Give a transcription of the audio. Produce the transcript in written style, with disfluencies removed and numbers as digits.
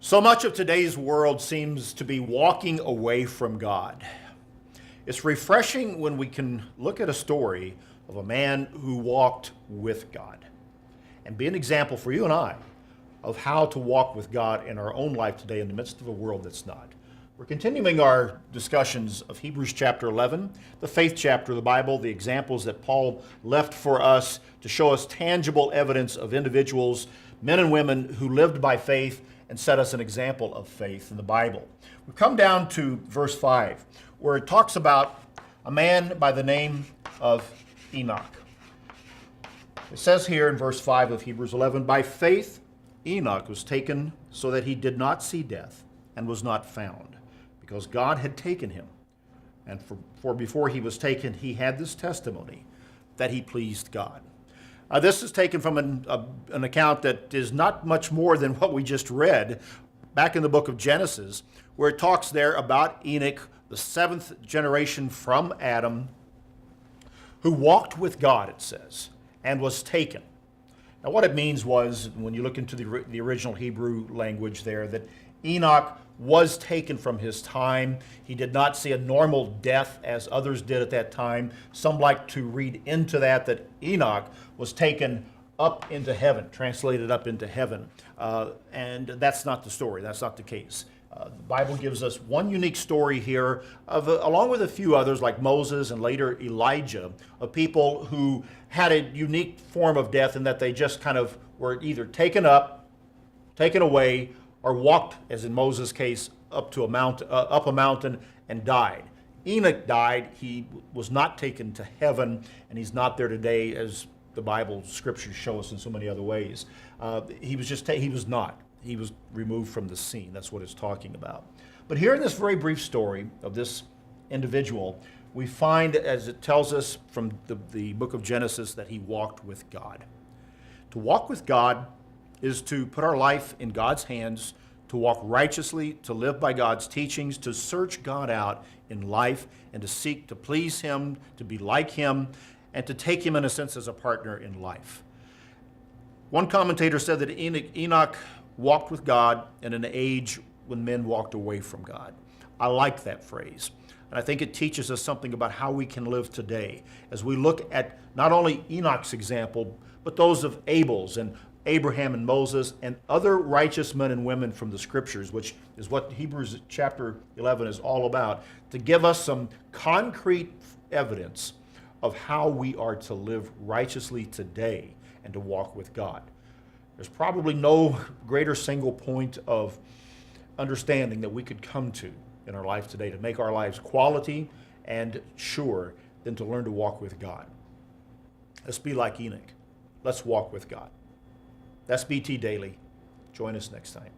So much of today's world seems to be walking away from God. It's refreshing when we can look at a story of a man who walked with God and be an example for you and I of how to walk with God in our own life today in the midst of a world that's not. We're continuing our discussions of Hebrews chapter 11, the faith chapter of the Bible, the examples that Paul left for us to show us tangible evidence of individuals, men and women who lived by faith and set us an example of faith in the Bible. We've come down to verse 5, where it talks about a man by the name of Enoch. It says here in verse 5 of Hebrews 11, "By faith Enoch was taken so that he did not see death and was not found, because God had taken him. And for before he was taken, he had this testimony that he pleased God." This is taken from an account that is not much more than what we just read back in the book of Genesis, where it talks there about Enoch, the seventh generation from Adam, who walked with God, it says, and was taken. Now what it means was, when you look into the original Hebrew language there, that Enoch was taken from his time. He did not see a normal death as others did at that time. Some like to read into that Enoch was taken up into heaven, translated up into heaven. And that's not the story. That's not the case. The Bible gives us one unique story here, along with a few others like Moses and later Elijah, of people who had a unique form of death in that they just kind of were either taken up, taken away, or walked, as in Moses' case, up a mountain and died. Enoch died. He was not taken to heaven, and he's not there today, as the Bible scriptures show us in so many other ways. He was removed from the scene. That's what it's talking about. But here in this very brief story of this individual, we find, as it tells us from the book of Genesis, that he walked with God. To walk with God is to put our life in God's hands, to walk righteously, to live by God's teachings, to search God out in life, and to seek to please Him, to be like Him, and to take Him, in a sense, as a partner in life. One commentator said that Enoch walked with God in an age when men walked away from God. I like that phrase. And I think it teaches us something about how we can live today as we look at not only Enoch's example, but those of Abel's and Abraham and Moses and other righteous men and women from the scriptures, which is what Hebrews chapter 11 is all about, to give us some concrete evidence of how we are to live righteously today and to walk with God. There's probably no greater single point of understanding that we could come to in our life today to make our lives quality and sure than to learn to walk with God. Let's be like Enoch. Let's walk with God. That's BT Daily. Join us next time.